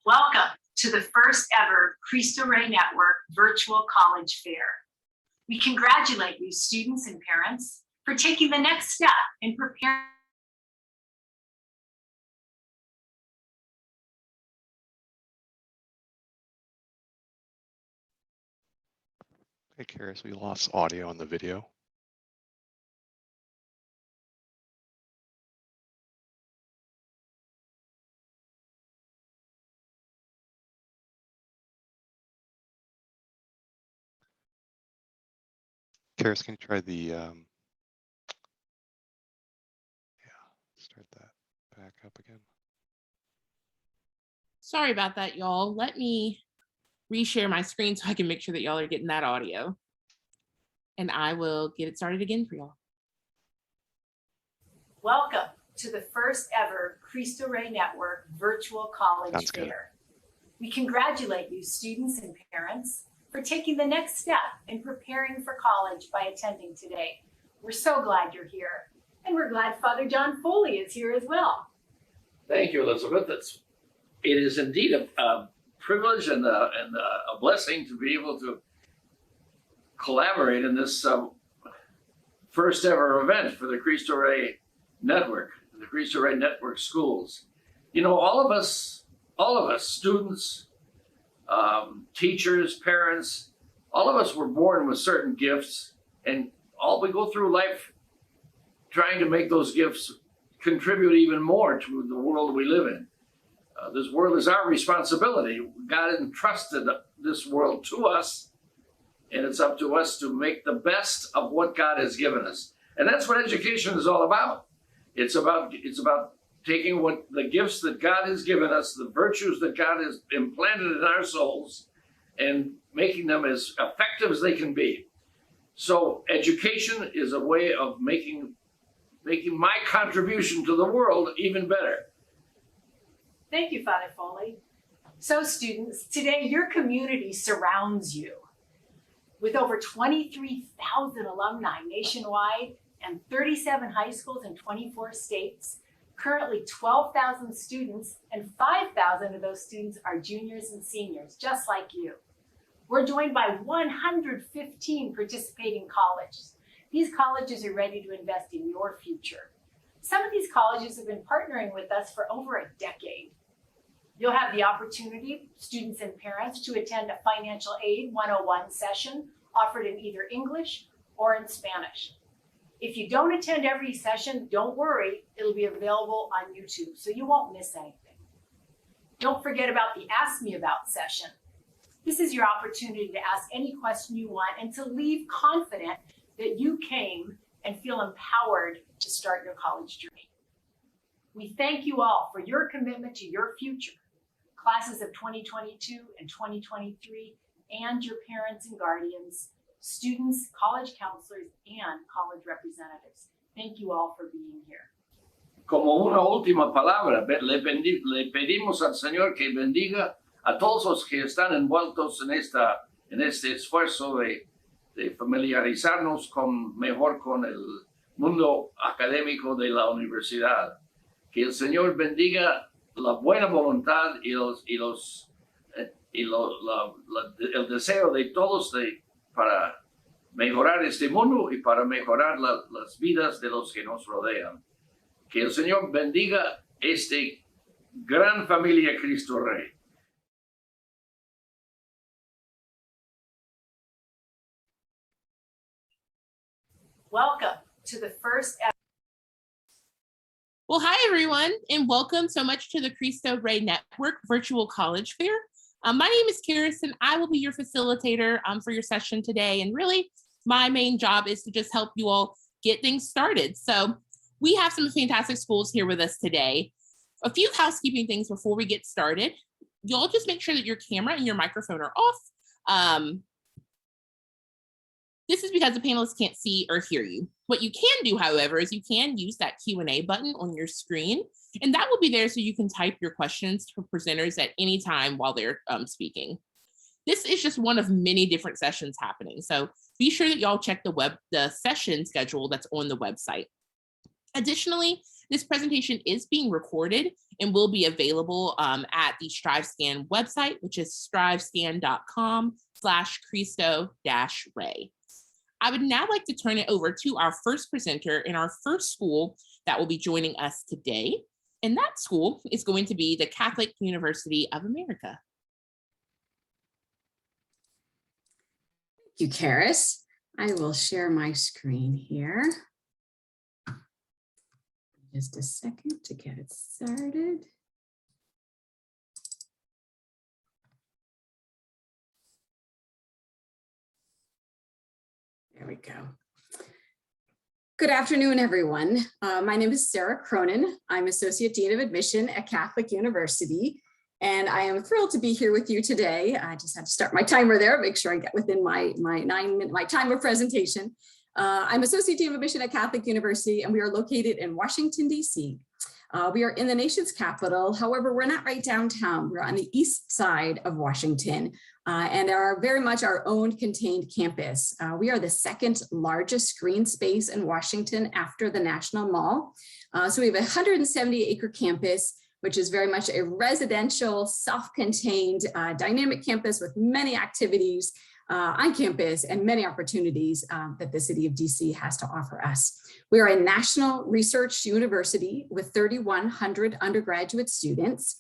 Welcome to the first ever Cristo Rey Network Virtual College Fair. We congratulate you students and parents for taking the next step in preparing. Hey, Karis, we lost audio on the video. Karis, can you try the, start that back up again. Sorry about that, y'all. Let me reshare my screen so I can make sure that y'all are getting that audio. And I will get it started again for y'all. Welcome to the first ever Cristo Rey Network Virtual College Fair. We congratulate you students and parents for taking the next step in preparing for college by attending today. We're so glad you're here. And we're glad Father John Foley is here as well. Thank you, Elizabeth. It is indeed a privilege and a blessing to be able to collaborate in this first ever event for the Cristo Rey Network, the Cristo Rey Network schools. You know, all of us, students, teachers, parents, all of us were born with certain gifts, and we go through life trying to make those gifts contribute even more to the world we live in. This world is our responsibility. God entrusted this world to us, and it's up to us to make the best of what God has given us. And that's what education is all about. It's about taking what the gifts that God has given us, the virtues that God has implanted in our souls, and making them as effective as they can be. So education is a way of making my contribution to the world even better. Thank you, Father Foley. So students, today your community surrounds you. With over 23,000 alumni nationwide and 37 high schools in 24 states, currently 12,000 students, and 5,000 of those students are juniors and seniors, just like you. We're joined by 115 participating colleges. These colleges are ready to invest in your future. Some of these colleges have been partnering with us for over a decade. You'll have the opportunity, students and parents, to attend a Financial Aid 101 session offered in either English or in Spanish. If you don't attend every session, don't worry, it'll be available on YouTube, so you won't miss anything. Don't forget about the Ask Me About session. This is your opportunity to ask any question you want and to leave confident that you came and feel empowered to start your college journey. We thank you all for your commitment to your future, classes of 2022 and 2023, and your parents and guardians, students, college counselors, and college representatives. Thank you all for being here. Como una última palabra, le pedimos al Señor que bendiga a todos los que están envueltos en este esfuerzo de familiarizarnos mejor con el mundo académico de la universidad. Que el Señor bendiga la buena voluntad el deseo de todos para mejorar este mundo y para mejorar las vidas de los que nos rodean. Que el Señor bendiga esta gran familia Cristo Rey. Welcome to the first ever. Well, hi, everyone, and welcome so much to the Cristo Rey Network Virtual College Fair. My name is Karis, and I will be your facilitator for your session today. And really, my main job is to just help you all get things started. So we have some fantastic schools here with us today. A few housekeeping things before we get started. Y'all just make sure that your camera and your microphone are off. This is because the panelists can't see or hear you. What you can do, however, is you can use that Q&A button on your screen, and that will be there so you can type your questions to presenters at any time while they're speaking. This is just one of many different sessions happening, so be sure that y'all check the session schedule that's on the website. Additionally, This presentation is being recorded and will be available at the StriveScan website, which is strivescan.com/Cristo-Rey. I would now like to turn it over to our first presenter in our first school that will be joining us today. And that school is going to be the Catholic University of America. Thank you, Karis. I will share my screen here. Just a second to get it started. There we go. Good afternoon, everyone. My name is Sarah Cronin. I'm Associate Dean of Admission at Catholic University, and I am thrilled to be here with you today. I just had to start my timer there, make sure I get within my time of presentation. I'm Associate Dean of Admission at Catholic University, and we are located in Washington, D.C. We are in the nation's capital. However, we're not right downtown. We're on the east side of Washington and are very much our own contained campus. We are the second largest green space in Washington after the National Mall. So we have a 170-acre campus, which is very much a residential, self-contained, dynamic campus with many activities on campus and many opportunities that the city of DC has to offer us. We are a national research university with 3,100 undergraduate students.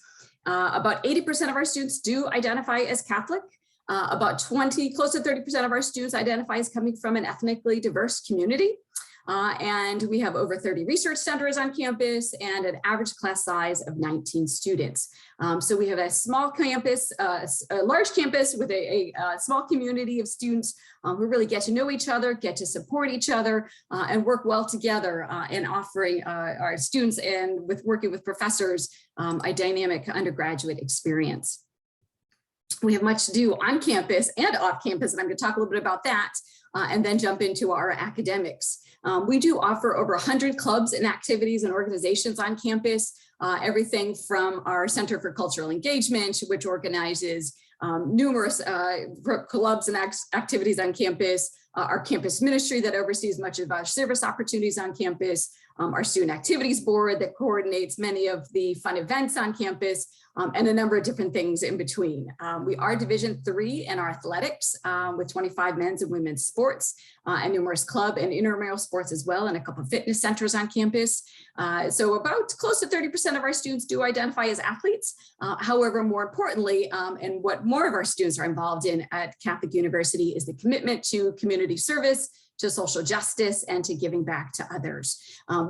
About 80% of our students do identify as Catholic. About close to 30% of our students identify as coming from an ethnically diverse community. And we have over 30 research centers on campus and an average class size of 19 students. So we have a small campus, a large campus with a small community of students who really get to know each other, get to support each other, and work well together in offering our students and with working with professors a dynamic undergraduate experience. We have much to do on campus and off campus, and I'm going to talk a little bit about that and then jump into our academics. We do offer over 100 clubs and activities and organizations on campus, everything from our Center for Cultural Engagement, which organizes numerous clubs and activities on campus, our campus ministry that oversees much of our service opportunities on campus, our student activities board that coordinates many of the fun events on campus, and a number of different things in between. We are Division III in our athletics with 25 men's and women's sports and numerous club and intramural sports as well, and a couple of fitness centers on campus. So about close to 30% of our students do identify as athletes. However, more importantly, and what more of our students are involved in at Catholic University is the commitment to community service, to social justice, and to giving back to others.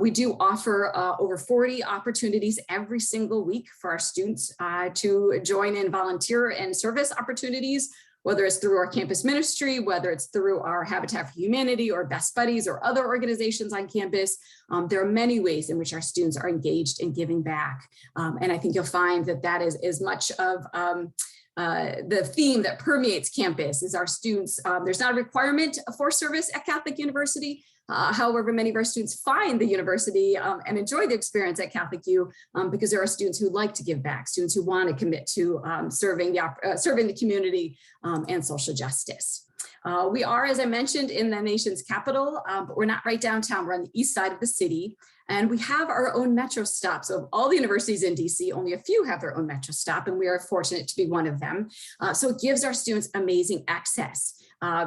We do offer over 40 opportunities every single week for our students to join in volunteer and service opportunities, whether it's through our campus ministry, whether it's through our Habitat for Humanity or Best Buddies or other organizations on campus. There are many ways in which our students are engaged in giving back. And I think you'll find that that is as much of the theme that permeates campus is our students. There's not a requirement for service at Catholic University. However, many of our students find the university and enjoy the experience at Catholic U because there are students who like to give back, students who want to commit to serving the community and social justice. We are, as I mentioned, in the nation's capital, but we're not right downtown. We're on the east side of the city. And we have our own metro stop. So of all the universities in DC, only a few have their own metro stop, and we are fortunate to be one of them. So it gives our students amazing access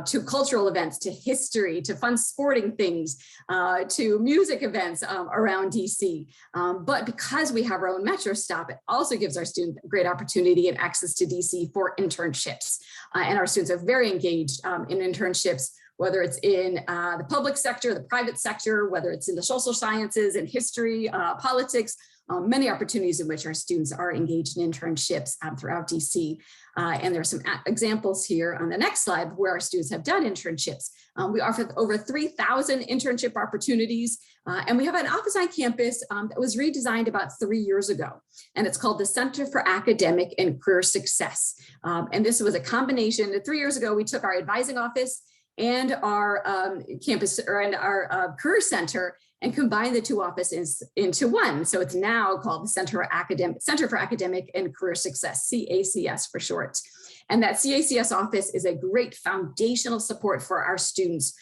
to cultural events, to history, to fun sporting things, to music events around DC. But because we have our own metro stop, it also gives our students great opportunity and access to DC for internships. And our students are very engaged in internships, whether it's in the public sector, the private sector, whether it's in the social sciences and history, politics, many opportunities in which our students are engaged in internships throughout DC. And there are some examples here on the next slide where our students have done internships. We offer over 3,000 internship opportunities, and we have an office on campus that was redesigned about 3 years ago, and it's called the Center for Academic and Career Success. And this was a combination. 3 years ago, we took our advising office and our campus and our career center and combine the two offices into one. So it's now called the Center for Academic and Career Success, CACS for short. And that CACS office is a great foundational support for our students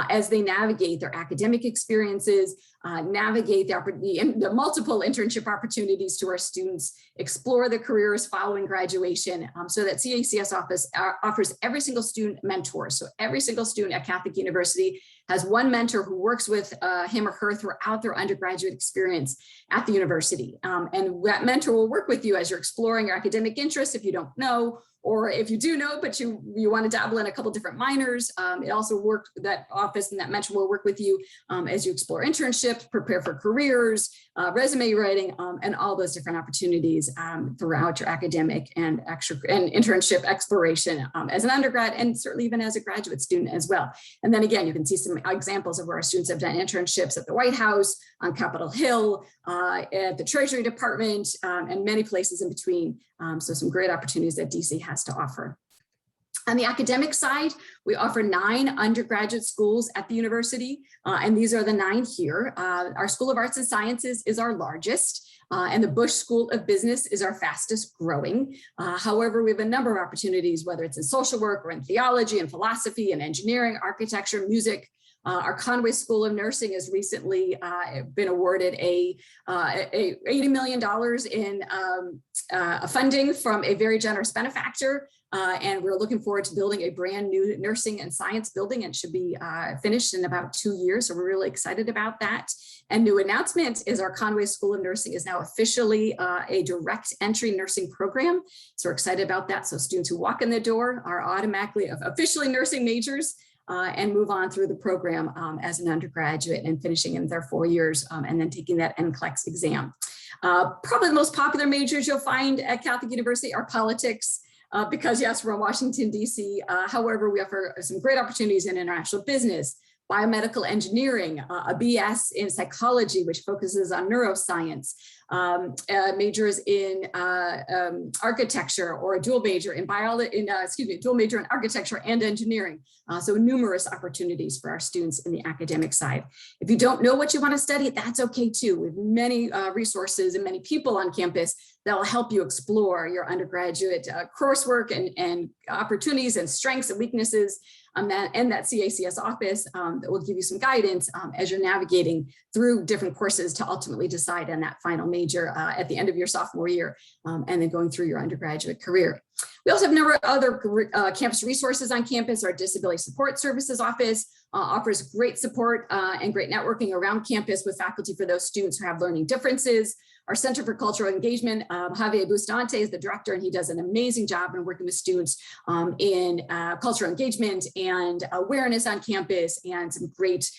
as they navigate their academic experiences, navigate the multiple internship opportunities to our students, explore their careers following graduation, so that CACS office offers every single student mentor. So every single student at Catholic University has one mentor who works with him or her throughout their undergraduate experience at the university. And that mentor will work with you as you're exploring your academic interests if you don't know, or if you do know, but you want to dabble in a couple different minors. It also works, that office and that mentor will work with you as you explore internships, prepare for careers, resume writing, and all those different opportunities throughout your academic and internship exploration as an undergrad, and certainly even as a graduate student as well. And then again, you can see some examples of where our students have done internships at the White House, on Capitol Hill, at the Treasury Department, and many places in between. So some great opportunities that DC has to offer. On the academic side, we offer 9 undergraduate schools at the university, and these are the 9 here. Our School of Arts and Sciences is our largest, and the Bush School of Business is our fastest growing. However, we have a number of opportunities, whether it's in social work or in theology and philosophy and engineering, architecture, music. Our Conway School of Nursing has recently been awarded a $80 million in funding from a very generous benefactor. And we're looking forward to building a brand new nursing and science building, and should be finished in about 2 years. So we're really excited about that. And new announcement is our Conway School of Nursing is now officially a direct entry nursing program. So we're excited about that. So students who walk in the door are automatically officially nursing majors, and move on through the program as an undergraduate and finishing in their 4 years and then taking that NCLEX exam. Probably the most popular majors you'll find at Catholic University are politics, because yes, we're in Washington, DC. However, we offer some great opportunities in international business, biomedical engineering, a BS in psychology, which focuses on neuroscience, majors in architecture, or a dual major in dual major in architecture and engineering. So numerous opportunities for our students in the academic side. If you don't know what you want to study, that's okay too. We have many resources and many people on campus that will help you explore your undergraduate coursework and opportunities and strengths and weaknesses. And that CACS office that will give you some guidance as you're navigating through different courses to ultimately decide on that final major at the end of your sophomore year, and then going through your undergraduate career. We also have a number of other campus resources on campus. Our Disability Support Services office offers great support and great networking around campus with faculty for those students who have learning differences. Our Center for Cultural Engagement, Javier Bustamante is the director, and he does an amazing job in working with students in cultural engagement and awareness on campus, and some great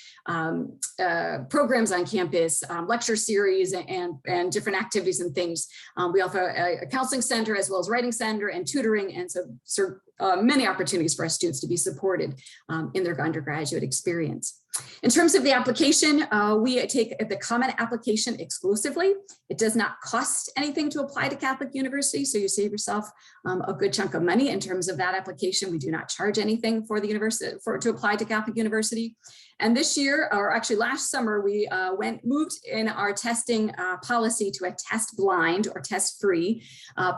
programs on campus, lecture series and different activities and things. We offer a counseling center as well as writing center and tutoring, and so many opportunities for our students to be supported in their undergraduate experience. In terms of the application, we take the common application exclusively. It does not cost anything to apply to Catholic University, so you save yourself a good chunk of money in terms of that application. We do not charge anything for the university to apply to Catholic University. And this year, or actually last summer, we moved in our testing policy to a test blind or test free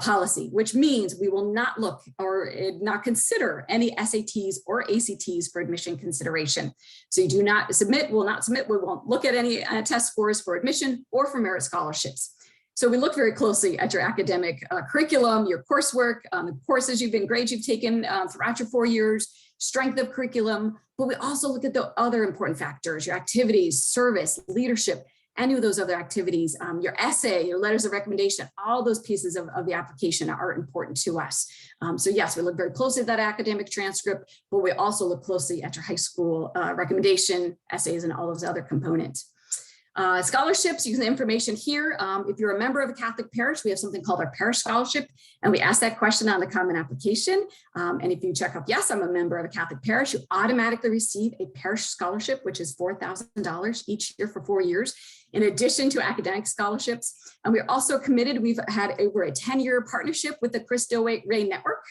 policy, which means we will not look or not consider any SATs or ACTs for admission consideration. So you do not submit, will not submit, we won't look at any test scores for admission or for merit scholarships. So we look very closely at your academic curriculum, your coursework, the courses grades you've taken throughout your 4 years, strength of curriculum, but we also look at the other important factors, your activities, service, leadership, any of those other activities, your essay, your letters of recommendation, all those pieces of the application are important to us. So yes, we look very closely at that academic transcript, but we also look closely at your high school recommendation, essays, and all those other components. Scholarships, you can the information here. If you're a member of a Catholic parish, we have something called our parish scholarship, and we ask that question on the common application. And if you check off, yes, I'm a member of a Catholic parish, you automatically receive a parish scholarship, which is $4,000 each year for 4 years, in addition to academic scholarships. And we're also committed, we're a 10-year partnership with the Cristo Rey network.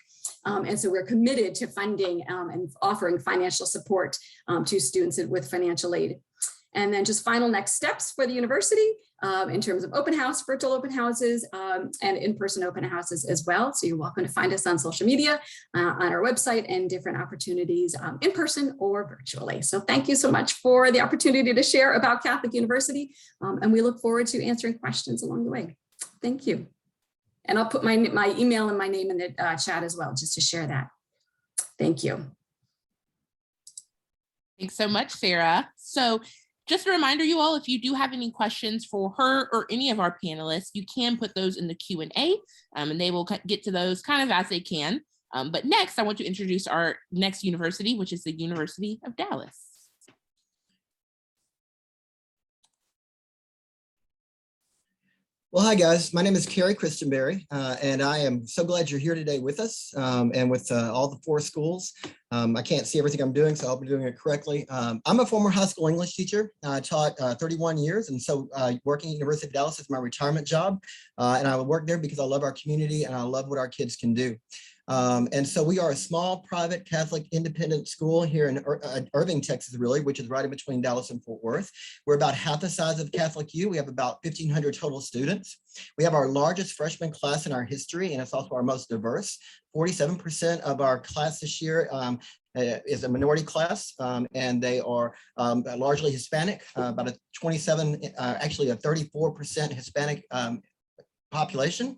And so we're committed to funding and offering financial support to students with financial aid. And then just final next steps for the university in terms of open house, virtual open houses, and in-person open houses as well. So you're welcome to find us on social media, on our website, and different opportunities in person or virtually. So thank you so much for the opportunity to share about Catholic University. And we look forward to answering questions along the way. Thank you. And I'll put my email and my name in the chat as well, just to share that. Thank you. Thanks so much, Sarah. So just a reminder, you all, if you do have any questions for her or any of our panelists, you can put those in the Q&A, and they will get to those kind of as they can. But next, I want to introduce our next university, which is the University of Dallas. Well, hi guys, my name is Carrie Christenberry, and I am so glad you're here today with us and with all the 4 schools. I can't see everything I'm doing, so I hope I'm doing it correctly. I'm a former high school English teacher. I taught 31 years, and so working at University of Dallas is my retirement job. And I work there because I love our community and I love what our kids can do. And so we are a small, private, Catholic, independent school here in Irving, Texas, really, which is right in between Dallas and Fort Worth. We're about half the size of Catholic U. We have about 1,500 total students. We have our largest freshman class in our history, and it's also our most diverse. 47% of our class this year is a minority class, and they are largely Hispanic, about a 34% Hispanic population.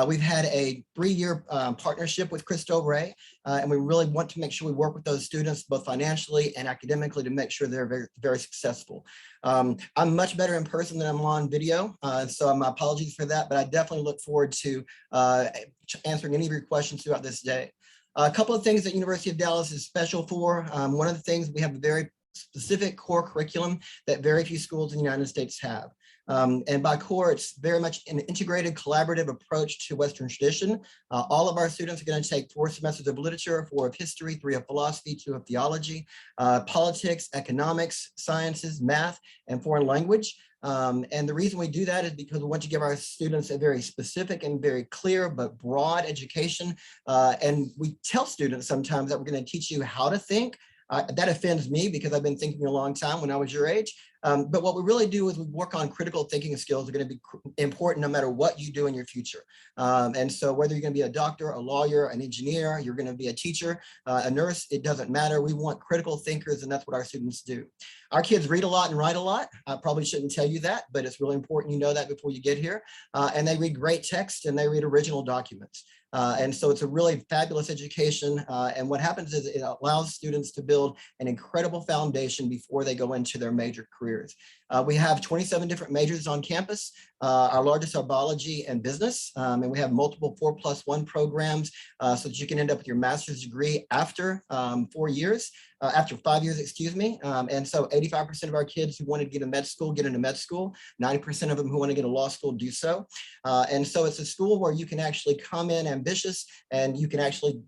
We've had a 3-year partnership with Cristo Rey, and we really want to make sure we work with those students both financially and academically to make sure they're very, very successful. I'm much better in person than I'm on video, so my apologies for that, but I definitely look forward to answering any of your questions throughout this day. A couple of things that University of Dallas is special for. One of the things, we have a very specific core curriculum that very few schools in the United States have. And by core, it's very much an integrated, collaborative approach to Western tradition. All of our students are going to take 4 semesters of literature, 4 of history, 3 of philosophy, 2 of theology, politics, economics, sciences, math, and foreign language. And the reason we do that is because we want to give our students a very specific and very clear but broad education. And we tell students sometimes that we're going to teach you how to think. That offends me because I've been thinking a long time when I was your age. But what we really do is we work on critical thinking skills that are going to be important no matter what you do in your future. And so whether you're going to be a doctor, a lawyer, an engineer, you're going to be a teacher, a nurse, it doesn't matter. We want critical thinkers, and that's what our students do. Our kids read a lot and write a lot. I probably shouldn't tell you that, but it's really important you know that before you get here. And they read great text and they read original documents. And so it's a really fabulous education. And what happens is it allows students to build an incredible foundation before they go into their major careers. We have 27 different majors on campus. Our largest are biology and business. And we have multiple 4+1 programs so that you can end up with your master's degree after 4 years. After 5 years, excuse me. And so 85% of our kids who want to get into med school, get into med school. 90% of them who want to get a law school do so. And so it's a school where you can actually come in ambitious and you can actually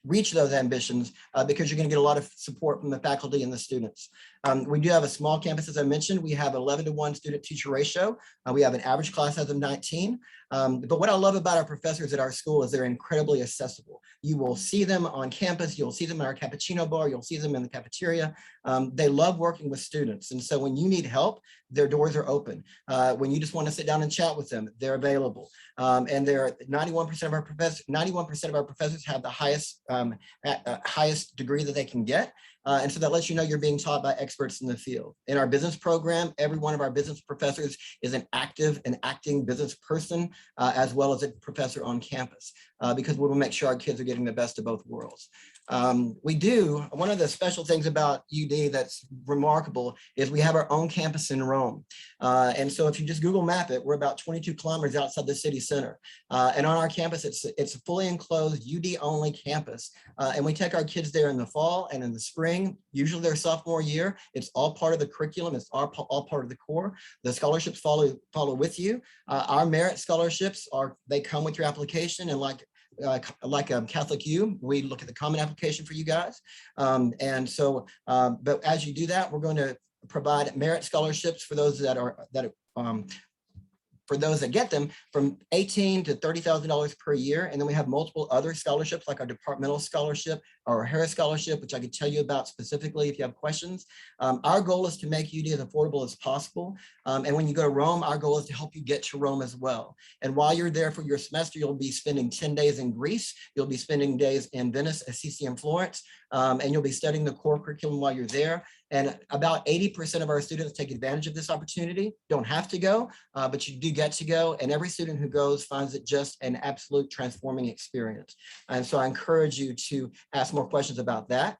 reach those ambitions because you're going to get a lot of support from the faculty and the students. We do have a small campus, as I mentioned. We have 11-to-1 student-teacher ratio. We have an average class size of 19. But what I love about our professors at our school is they're incredibly accessible. You will see them on campus. You'll see them in our cappuccino bar. You'll see them in the cafeteria. They love working with students. And so when you need help, their doors are open. When you just want to sit down and chat with them, they're available. And they're 91% of our professors have the highest degree that they can get. And so that lets you know you're being taught by experts in the field. In our business program, every one of our business professors is an active and acting business person, as well as a professor on campus, because we want to make sure our kids are getting the best of both worlds. One of the special things about UD that's remarkable is we have our own campus in Rome. And so if you just Google map it, we're about 22 kilometers outside the city center. And on our campus, it's a fully enclosed UD only campus. And we take our kids there in the fall and in the spring, usually their sophomore year. It's all part of the curriculum. It's all part of the core. The scholarships follow with you. Our merit scholarships they come with your application, and like Catholic U, we look at the common application for you guys. But as you do that, we're going to provide merit scholarships for those that for those that get them, from $18,000 to $30,000 per year. And then we have multiple other scholarships like our departmental scholarship, our Harris Scholarship, which I could tell you about specifically if you have questions. Our goal is to make UD as affordable as possible. And when you go to Rome, our goal is to help you get to Rome as well. And while you're there for your semester, you'll be spending 10 days in Greece. You'll be spending days in Venice, Assisi, and Florence. And you'll be studying the core curriculum while you're there. And about 80% of our students take advantage of this opportunity. Don't have to go, but you do get to go. And every student who goes finds it just an absolute transforming experience. And so I encourage you to ask more questions about that.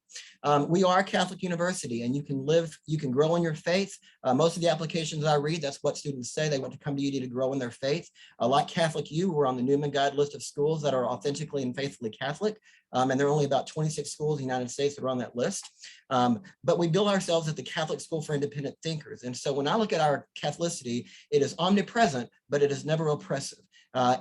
We are a Catholic university, and you can grow in your faith. Most of the applications I read, that's what students say. They want to come to UD to grow in their faith. Like Catholic U, we're on the Newman Guide list of schools that are authentically and faithfully Catholic. And there are only about 26 schools in the United States that are on that list. But we bill ourselves as the Catholic School for Independent Thinkers. And so when I look at our Catholicity, it is omnipresent, but it is never oppressive.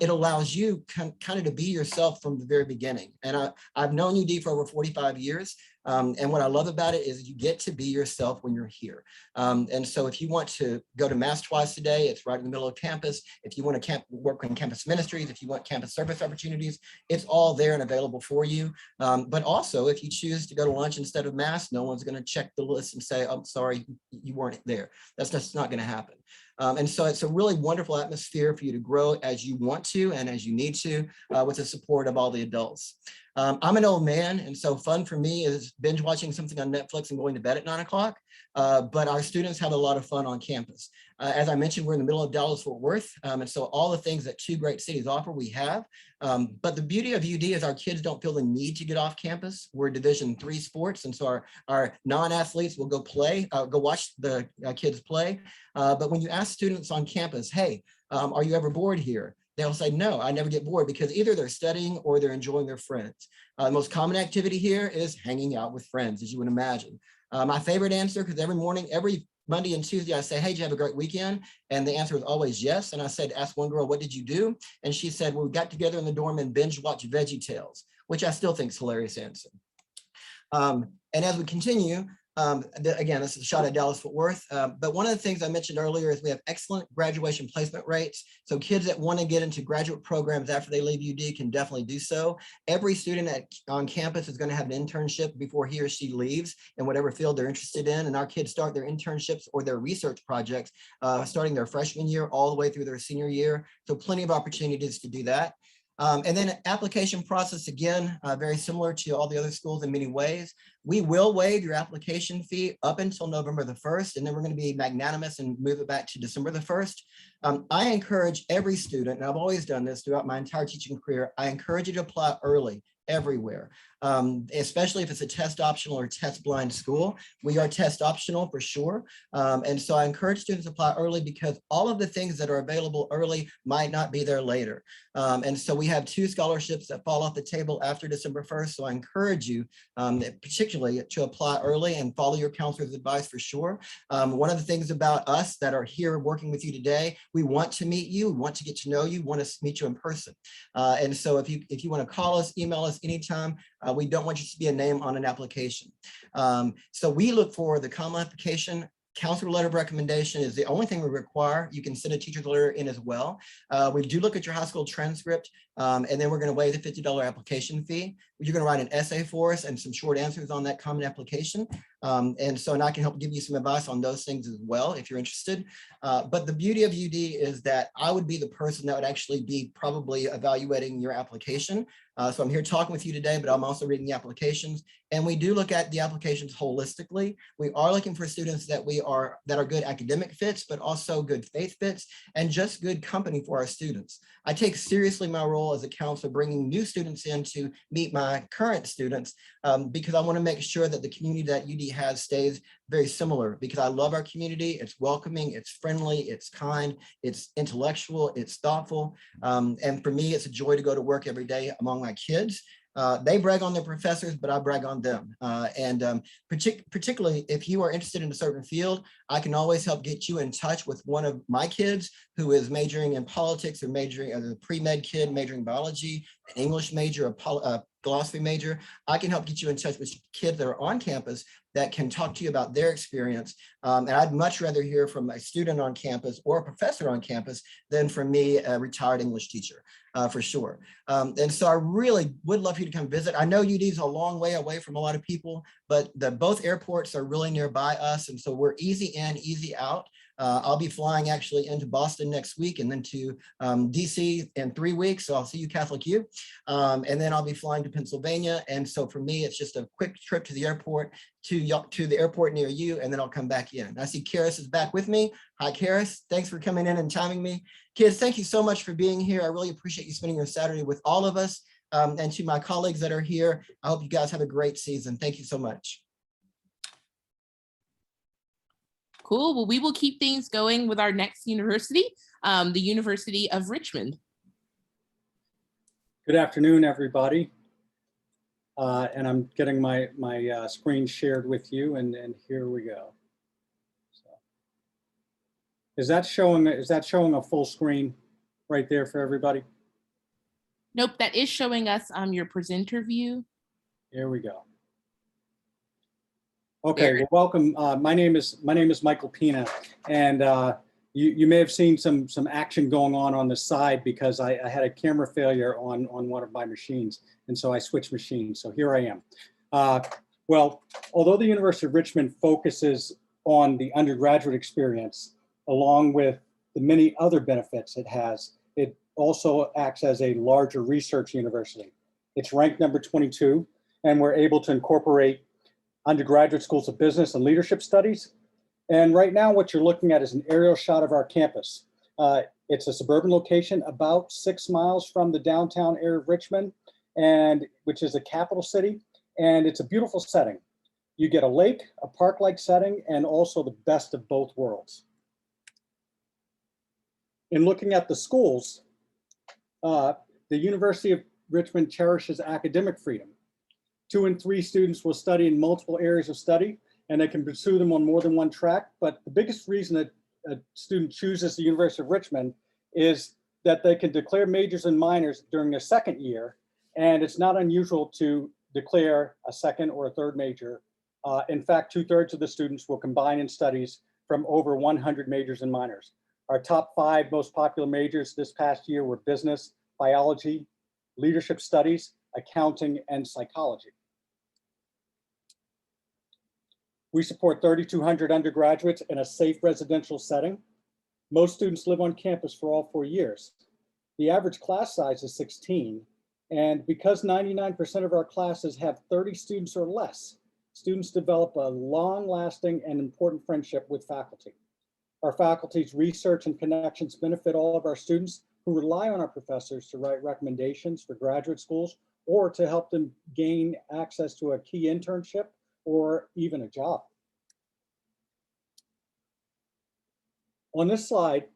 It allows you kind of to be yourself from the very beginning. And I've known UD for over 45 years. And what I love about it is you get to be yourself when you're here. And so if you want to go to Mass twice a day, it's right in the middle of campus. If you want to work on campus ministries, if you want campus service opportunities, it's all there and available for you. But also, if you choose to go to lunch instead of Mass, no one's going to check the list and say, "I'm sorry, you weren't there." That's just not going to happen. And so it's a really wonderful atmosphere for you to grow as you want to and as you need to, with the support of all the adults. I'm an old man, and so fun for me is binge watching something on Netflix and going to bed at 9 o'clock. But our students have a lot of fun on campus. As I mentioned, we're in the middle of Dallas-Fort Worth. And so all the things that two great cities offer, we have. But the beauty of UD is our kids don't feel the need to get off campus. We're Division III sports. And so our non-athletes will go watch the kids play. But when you ask students on campus, hey, are you ever bored here? They'll say, no, I never get bored, because either they're studying or they're enjoying their friends. The most common activity here is hanging out with friends, as you would imagine. My favorite answer, because every morning, every Monday and Tuesday, I say, hey, did you have a great weekend? And the answer was always yes. And I said, ask one girl, what did you do? And she said, well, we got together in the dorm and binge watched VeggieTales, which I still think is a hilarious answer. And as we continue, again, this is a shot at Dallas-Fort Worth, but one of the things I mentioned earlier is we have excellent graduation placement rates. So kids that want to get into graduate programs after they leave UD can definitely do so. Every student on campus is going to have an internship before he or she leaves in whatever field they're interested in. And our kids start their internships or their research projects starting their freshman year all the way through their senior year. So plenty of opportunities to do that. And then application process, again, very similar to all the other schools in many ways. We will waive your application fee up until November the 1st, and then we're going to be magnanimous and move it back to December the 1st. I encourage every student, and I've always done this throughout my entire teaching career, I encourage you to apply early everywhere, especially if it's a test optional or test blind school. We are test optional for sure. And so I encourage students to apply early, because all of the things that are available early might not be there later. And so we have 2 scholarships that fall off the table after December 1st. So I encourage you particularly to apply early and follow your counselor's advice for sure. One of the things about us that are here working with you today, we want to meet you, we want to get to know you, want to meet you in person. And so if you want to call us, email us anytime, we don't want you to be a name on an application. So we look for the common application. Counselor letter of recommendation is the only thing we require. You can send a teacher's letter in as well. We do look at your high school transcript, and then we're going to waive the $50 application fee. You're going to write an essay for us and some short answers on that common application. And I can help give you some advice on those things as well, if you're interested. But the beauty of UD is that I would be the person that would actually be probably evaluating your application. So I'm here talking with you today, but I'm also reading the applications. And we do look at the applications holistically. We are looking for students that are good academic fits, but also good faith fits and just good company for our students. I take seriously my role as a counselor, bringing new students in to meet my current students, because I want to make sure that the community that UD has stays very similar, because I love our community. It's welcoming, it's friendly, it's kind, it's intellectual, it's thoughtful. And for me, it's a joy to go to work every day among my kids. They brag on their professors, but I brag on them. Particularly if you are interested in a certain field, I can always help get you in touch with one of my kids who is majoring in politics or majoring as a pre-med kid, majoring in biology, an English major, a philosophy major, I can help get you in touch with kids that are on campus that can talk to you about their experience. And I'd much rather hear from a student on campus or a professor on campus than from me, a retired English teacher, for sure. And so I really would love for you to come visit. I know UD is a long way away from a lot of people, but both airports are really nearby us. And so we're easy in, easy out. I'll be flying actually into Boston next week and then to DC in 3 weeks. So I'll see you Catholic U. And then I'll be flying to Pennsylvania. And so for me, it's just a quick trip to the airport, to the airport near you, and then I'll come back in. I see Karis is back with me. Hi, Karis. Thanks for coming in and timing me. Kids, thank you so much for being here. I really appreciate you spending your Saturday with all of us. And to my colleagues that are here, I hope you guys have a great season. Thank you so much. Cool. Well, we will keep things going with our next university, the University of Richmond. Good afternoon, everybody. And I'm getting my screen shared with you, and here we go. So, is that showing a full screen right there for everybody? Nope, that is showing us your presenter view. Here we go. Okay, well, welcome. My name is Michael Pina, and you may have seen some action going on the side because I had a camera failure on one of my machines, and so I switched machines. So here I am. Well, although the University of Richmond focuses on the undergraduate experience, along with the many other benefits it has, it also acts as a larger research university. It's ranked number 22, and we're able to incorporate undergraduate schools of business and leadership studies. And right now what you're looking at is an aerial shot of our campus. It's a suburban location about 6 miles from the downtown area of Richmond, and which is the capital city. And it's a beautiful setting. You get a lake, a park-like setting, and also the best of both worlds. In looking at the schools, the University of Richmond cherishes academic freedom. 2 and 3 students will study in multiple areas of study, and they can pursue them on more than one track. But the biggest reason that a student chooses the University of Richmond is that they can declare majors and minors during their second year, and it's not unusual to declare a second or a third major. In fact, 2/3 of the students will combine in studies from over 100 majors and minors. Our top 5 most popular majors this past year were business, biology, leadership studies, accounting, and psychology. We support 3,200 undergraduates in a safe residential setting. Most students live on campus for all 4 years. The average class size is 16, and because 99% of our classes have 30 students or less, students develop a long-lasting and important friendship with faculty. Our faculty's research and connections benefit all of our students who rely on our professors to write recommendations for graduate schools or to help them gain access to a key internship or even a job. On this slide,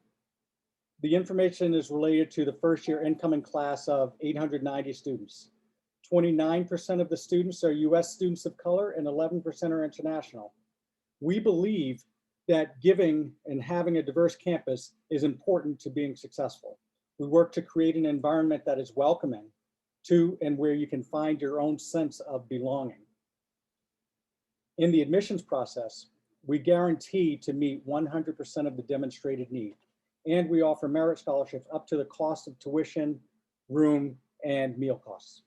the information is related to the first year incoming class of 890 students. 29% of the students are US students of color and 11% are international. We believe that giving and having a diverse campus is important to being successful. We work to create an environment that is welcoming to and where you can find your own sense of belonging. In the admissions process, we guarantee to meet 100% of the demonstrated need, and we offer merit scholarships up to the cost of tuition, room, and meal costs.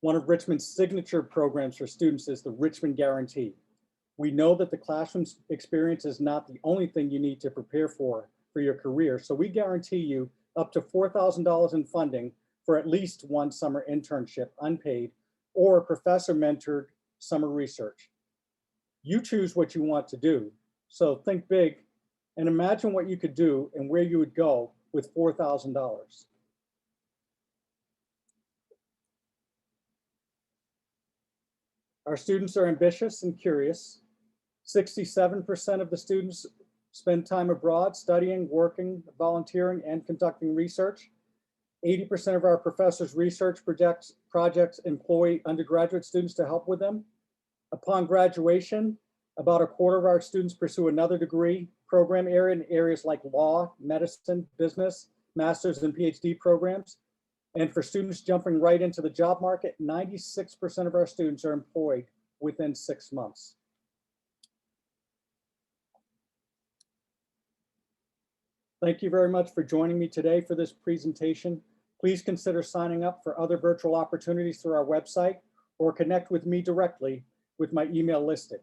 One of Richmond's signature programs for students is the Richmond Guarantee. We know that the classroom experience is not the only thing you need to prepare for your career, so we guarantee you up to $4,000 in funding for at least one summer internship, unpaid, or professor-mentored summer research. You choose what you want to do, so think big and imagine what you could do and where you would go with $4,000. Our students are ambitious and curious. 67% of the students spend time abroad studying, working, volunteering, and conducting research. 80% of our professors' research projects employ undergraduate students to help with them. Upon graduation, about a quarter of our students pursue another degree program area in areas like law, medicine, business, master's and PhD programs. And for students jumping right into the job market, 96% of our students are employed within 6 months. Thank you very much for joining me today for this presentation. Please consider signing up for other virtual opportunities through our website or connect with me directly with my email listed.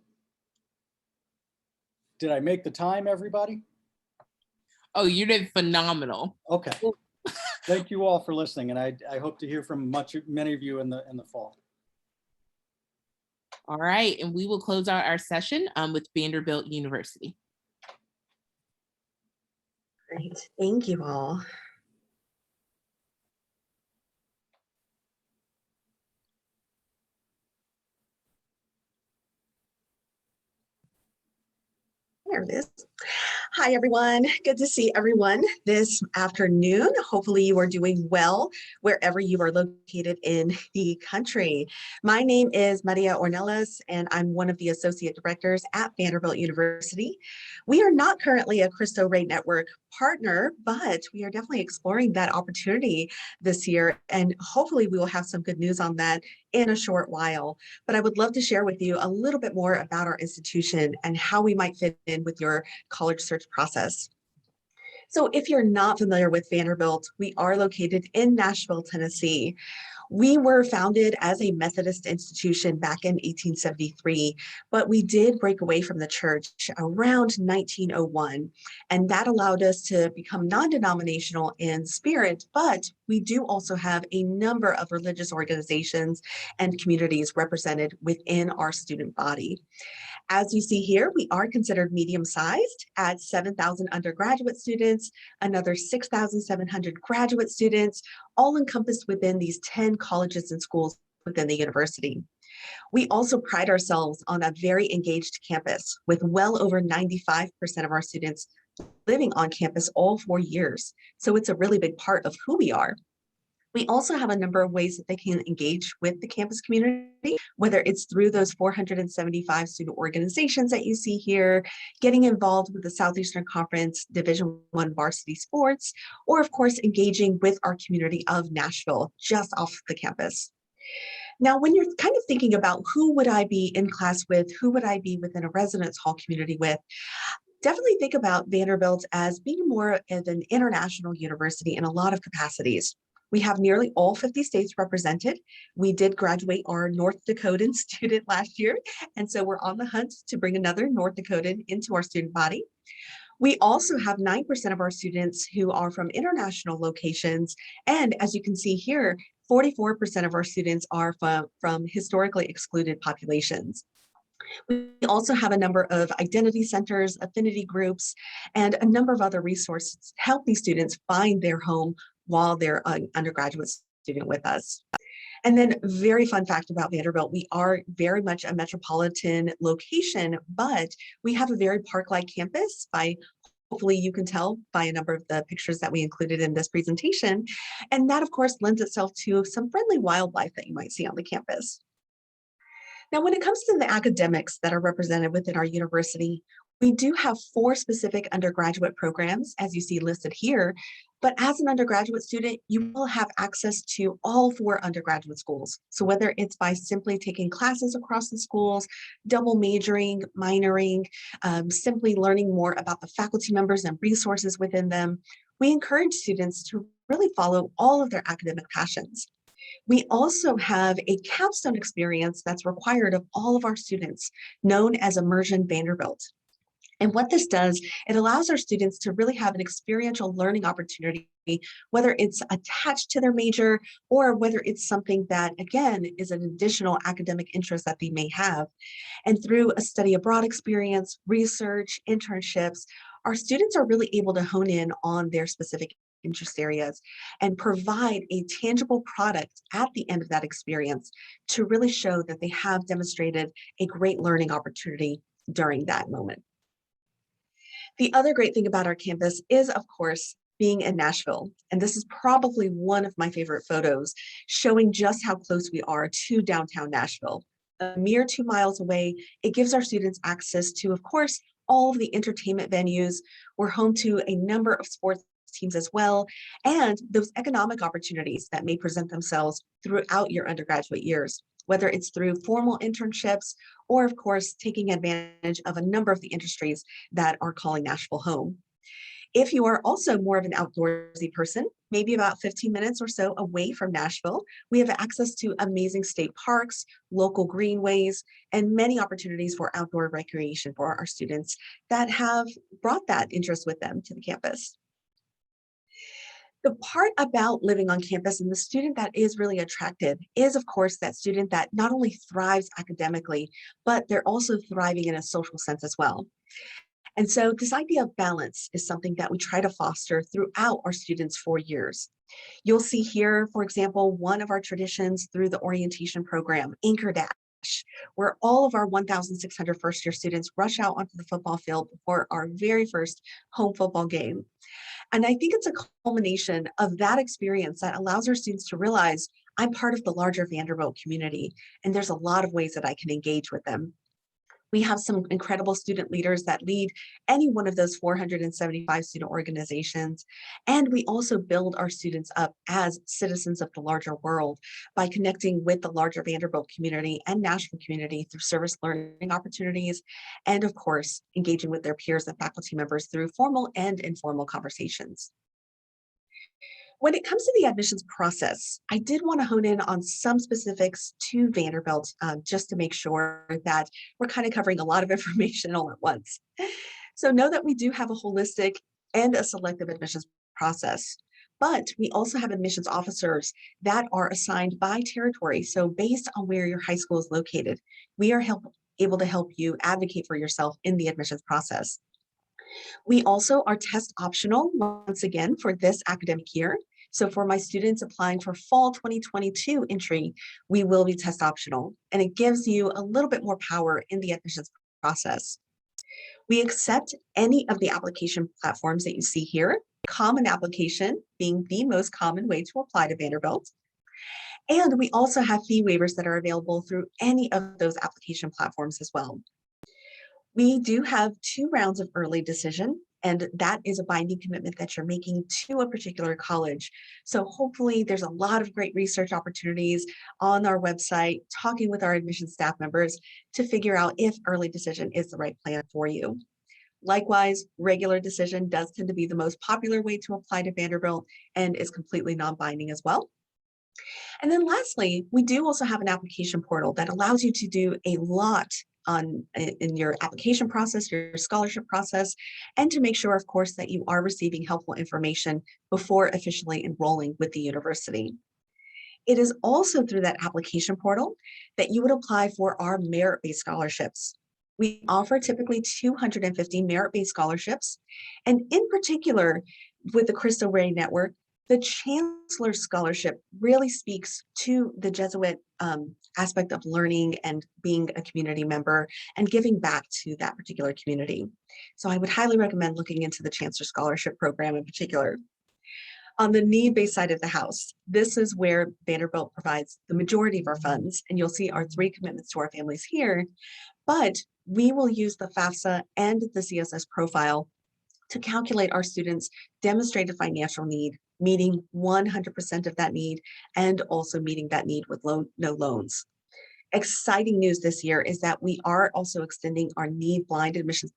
Did I make the time, everybody? Oh, you did phenomenal. Okay. Thank you all for listening, and I hope to hear from many of you in the fall. All right, and we will close out our session with Vanderbilt University. Great, thank you all. There it is. Hi, everyone. Good to see everyone this afternoon. Hopefully you are doing well wherever you are located in the country. My name is Maria Ornelas, and I'm one of the associate directors at Vanderbilt University. We are not currently a Cristo Rey Network partner, but we are definitely exploring that opportunity this year, and hopefully we will have some good news on that in a short while. But I would love to share with you a little bit more about our institution and how we might fit in with your college search process. So if you're not familiar with Vanderbilt, we are located in Nashville, Tennessee. We were founded as a Methodist institution back in 1873, but we did break away from the church around 1901, and that allowed us to become non-denominational in spirit, but we do also have a number of religious organizations and communities represented within our student body. As you see here, we are considered medium-sized at 7,000 undergraduate students, another 6,700 graduate students, all encompassed within these 10 colleges and schools within the university. We also pride ourselves on a very engaged campus with well over 95% of our students living on campus all 4 years. So it's a really big part of who we are. We also have a number of ways that they can engage with the campus community, whether it's through those 475 student organizations that you see here, getting involved with the Southeastern Conference Division I varsity sports, or of course, engaging with our community of Nashville just off the campus. Now, when you're kind of thinking about who would I be in class with, who would I be within a residence hall community with, definitely think about Vanderbilt as being more of an international university in a lot of capacities. We have nearly all 50 states represented. We did graduate our North Dakotan student last year, and so we're on the hunt to bring another North Dakotan into our student body. We also have 9% of our students who are from international locations, and as you can see here, 44% of our students are from historically excluded populations. We also have a number of identity centers, affinity groups, and a number of other resources to help these students find their home while they're an undergraduate student with us. And then very fun fact about Vanderbilt, we are very much a metropolitan location, but we have a very park-like campus hopefully you can tell by a number of the pictures that we included in this presentation. And that of course lends itself to some friendly wildlife that you might see on the campus. Now, when it comes to the academics that are represented within our university, we do have 4 specific undergraduate programs, as you see listed here, but as an undergraduate student, you will have access to all 4 undergraduate schools. So whether it's by simply taking classes across the schools, double majoring, minoring, simply learning more about the faculty members and resources within them, we encourage students to really follow all of their academic passions. We also have a capstone experience that's required of all of our students, known as Immersion Vanderbilt. And what this does, it allows our students to really have an experiential learning opportunity, whether it's attached to their major or whether it's something that, again, is an additional academic interest that they may have. And through a study abroad experience, research, internships, our students are really able to hone in on their specific interest areas and provide a tangible product at the end of that experience to really show that they have demonstrated a great learning opportunity during that moment. The other great thing about our campus is, of course, being in Nashville. And this is probably one of my favorite photos showing just how close we are to downtown Nashville. A mere 2 miles away, it gives our students access to, of course, all of the entertainment venues. We're home to a number of sports teams as well, and those economic opportunities that may present themselves throughout your undergraduate years, whether it's through formal internships or, of course, taking advantage of a number of the industries that are calling Nashville home. If you are also more of an outdoorsy person, maybe about 15 minutes or so away from Nashville, we have access to amazing state parks, local greenways, and many opportunities for outdoor recreation for our students that have brought that interest with them to the campus. The part about living on campus and the student that is really attractive is, of course, that student that not only thrives academically, but they're also thriving in a social sense as well. And so this idea of balance is something that we try to foster throughout our students' 4 years. You'll see here, for example, one of our traditions through the orientation program, Anchor Dash, where all of our 1,600 first-year students rush out onto the football field before our very first home football game. And I think it's a culmination of that experience that allows our students to realize I'm part of the larger Vanderbilt community, and there's a lot of ways that I can engage with them. We have some incredible student leaders that lead any one of those 475 student organizations. And we also build our students up as citizens of the larger world by connecting with the larger Vanderbilt community and national community through service learning opportunities, and of course, engaging with their peers and faculty members through formal and informal conversations. When it comes to the admissions process, I did want to hone in on some specifics to Vanderbilt just to make sure that we're kind of covering a lot of information all at once. So know that we do have a holistic and a selective admissions process, but we also have admissions officers that are assigned by territory. So based on where your high school is located, we are able to help you advocate for yourself in the admissions process. We also are test optional once again for this academic year. So for my students applying for fall 2022 entry, we will be test optional, and it gives you a little bit more power in the admissions process. We accept any of the application platforms that you see here, Common Application being the most common way to apply to Vanderbilt. And we also have fee waivers that are available through any of those application platforms as well. We do have 2 rounds of early decision, and that is a binding commitment that you're making to a particular college. So hopefully there's a lot of great research opportunities on our website, talking with our admissions staff members to figure out if early decision is the right plan for you. Likewise, regular decision does tend to be the most popular way to apply to Vanderbilt and is completely non-binding as well. And then lastly, we do also have an application portal that allows you to do a lot in your application process, your scholarship process, and to make sure, of course, that you are receiving helpful information before officially enrolling with the university. It is also through that application portal that you would apply for our merit-based scholarships. We offer typically 250 merit-based scholarships, and in particular, with the Cristo Rey network, the Chancellor Scholarship really speaks to the Jesuit aspect of learning and being a community member and giving back to that particular community. So I would highly recommend looking into the Chancellor Scholarship Program in particular. On the need-based side of the house, this is where Vanderbilt provides the majority of our funds, and you'll see our 3 commitments to our families here, but we will use the FAFSA and the CSS profile to calculate our students' demonstrated financial need, meeting 100% of that need, and also meeting that need with no loans. Exciting news this year is that we are also extending our need-blind admissions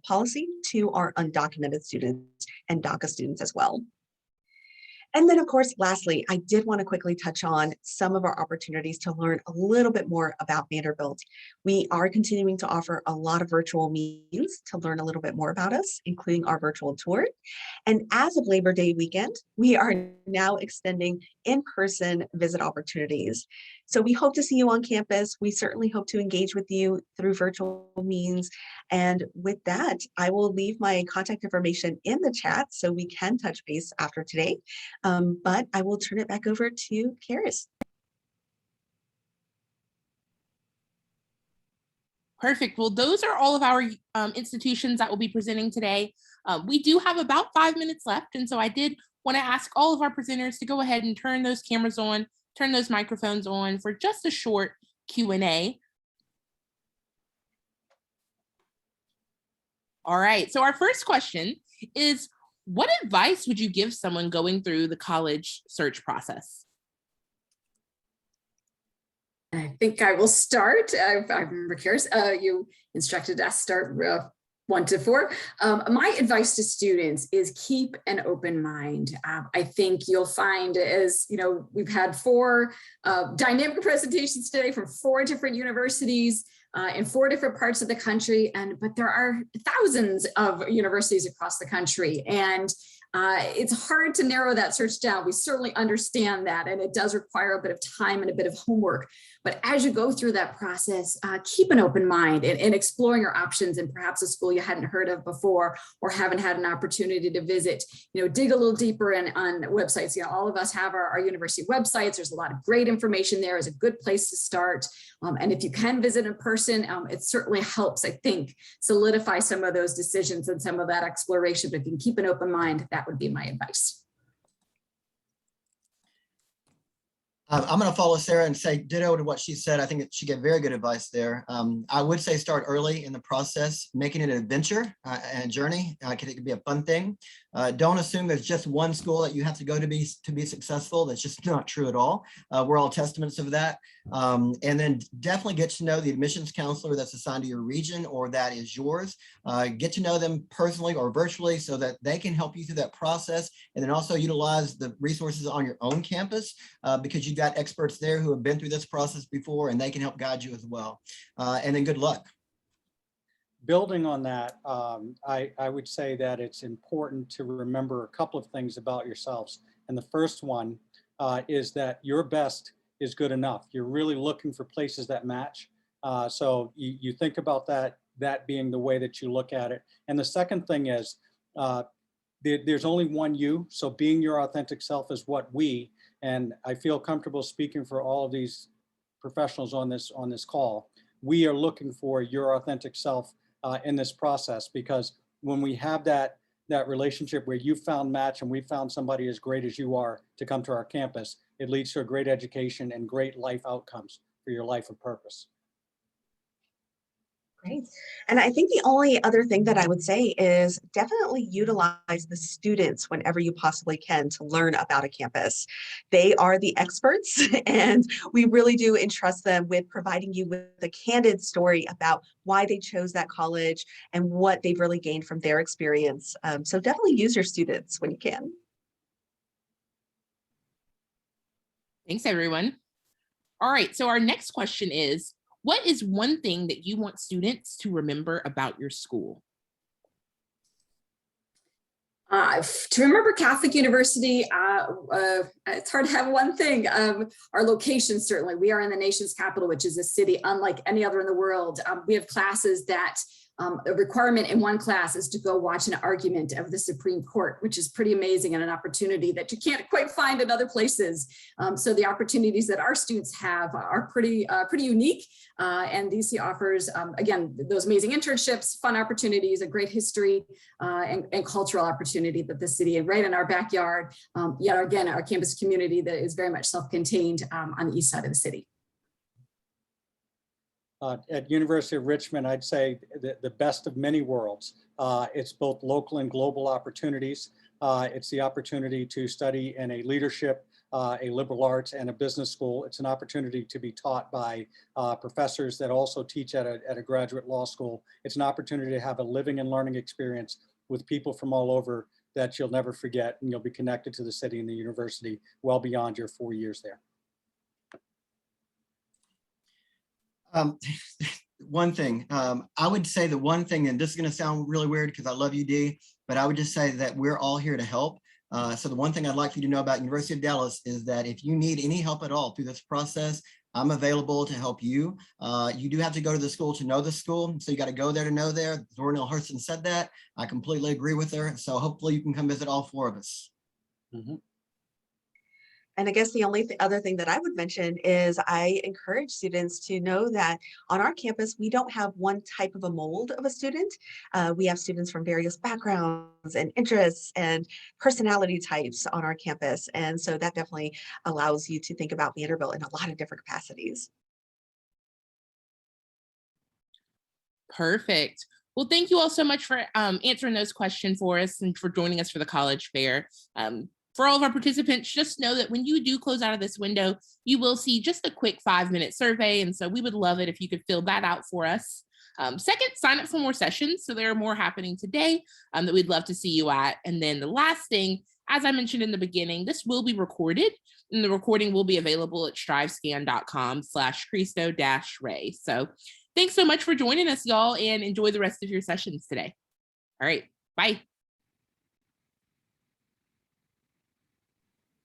policy to our undocumented students and DACA students as well. And then, of course, lastly, I did want to quickly touch on some of our opportunities to learn a little bit more about Vanderbilt. We are continuing to offer a lot of virtual means to learn a little bit more about us, including our virtual tour. And as of Labor Day weekend, we are now extending in-person visit opportunities. So we hope to see you on campus. We certainly hope to engage with you through virtual means. And with that, I will leave my contact information in the chat so we can touch base after today. But I will turn it back over to Karis. Perfect. Well, those are all of our institutions that will be presenting today. We do have about 5 minutes left. And so I did want to ask all of our presenters to go ahead and turn those cameras on, turn those microphones on for just a short Q&A. All right, so our first question is, what advice would you give someone going through the college search process? I think I will start. I remember, Karis, you instructed us start 1 to 4. My advice to students is keep an open mind. I think you'll find, as you know, we've had 4 dynamic presentations today from 4 different universities in 4 different parts of the country, but there are thousands of universities across the country, and it's hard to narrow that search down. We certainly understand that, and it does require a bit of time and a bit of homework. But as you go through that process, keep an open mind and exploring your options, and perhaps a school you hadn't heard of before or haven't had an opportunity to visit. You know, dig a little deeper on websites. You know, all of us have our university websites. There's a lot of great information there. Is a good place to start. And if you can visit in person, it certainly helps, I think, solidify some of those decisions and some of that exploration. But if you can keep an open mind, that would be my advice. I'm going to follow Sarah and say ditto to what she said. I think that she gave very good advice there. I would say start early in the process, making it an adventure and a journey. It could be a fun thing. Don't assume there's just one school that you have to go to be successful. That's just not true at all. We're all testaments of that. And then definitely get to know the admissions counselor that's assigned to your region or that is yours. Get to know them personally or virtually so that they can help you through that process. And then also utilize the resources on your own campus because you've got experts there who have been through this process before and they can help guide you as well. And then good luck. Building on that, I would say that it's important to remember a couple of things about yourselves. And the first one is that your best is good enough. You're really looking for places that match. So you think about that being the way that you look at it. And the second thing is there's only one you. So being your authentic self is what we, and I feel comfortable speaking for all of these professionals on this call. We are looking for your authentic self in this process, because when we have that relationship where you found match and we found somebody as great as you are to come to our campus, it leads to a great education and great life outcomes for your life of purpose. Great. And I think the only other thing that I would say is definitely utilize the students whenever you possibly can to learn about a campus. They are the experts, and we really do entrust them with providing you with a candid story about why they chose that college and what they've really gained from their experience. So definitely use your students when you can. Thanks, everyone. All right, so our next question is, what is one thing that you want students to remember about your school? To remember Catholic University, it's hard to have one thing. Our location, certainly. We are in the nation's capital, which is a city unlike any other in the world. We have classes that a requirement in one class is to go watch an argument of the Supreme Court, which is pretty amazing and an opportunity that you can't quite find in other places. So the opportunities that our students have are pretty unique. And DC offers, again, those amazing internships, fun opportunities, a great history and cultural opportunity that the city, right in our backyard, yet again, our campus community that is very much self-contained on the east side of the city. At University of Richmond, I'd say the best of many worlds. It's both local and global opportunities. It's the opportunity to study in a leadership, a liberal arts, and a business school. It's an opportunity to be taught by professors that also teach at a graduate law school. It's an opportunity to have a living and learning experience with people from all over that you'll never forget, and you'll be connected to the city and the university well beyond your 4 years there. One thing, I would say the one thing, and this is going to sound really weird because I love you, Dee, but I would just say that we're all here to help. So the one thing I'd like for you to know about University of Dallas is that if you need any help at all through this process, I'm available to help you. You do have to go to the school to know the school. So you got to go there to know there. Zornil Hurston said that. I completely agree with her. So hopefully you can come visit all 4 of us. Mm-hmm. And I guess the only other thing that I would mention is I encourage students to know that on our campus, we don't have one type of a mold of a student. We have students from various backgrounds and interests and personality types on our campus. And so that definitely allows you to think about Vanderbilt in a lot of different capacities. Perfect. Well, thank you all so much for answering those questions for us and for joining us for the college fair. For all of our participants, just know that when you do close out of this window, you will see just a quick 5-minute survey. And so we would love it if you could fill that out for us. Second, sign up for more sessions. So there are more happening today that we'd love to see you at. And then the last thing, as I mentioned in the beginning, this will be recorded and the recording will be available at strivescan.com/Cristo-Rey. So thanks so much for joining us, y'all, and enjoy the rest of your sessions today. All right, bye.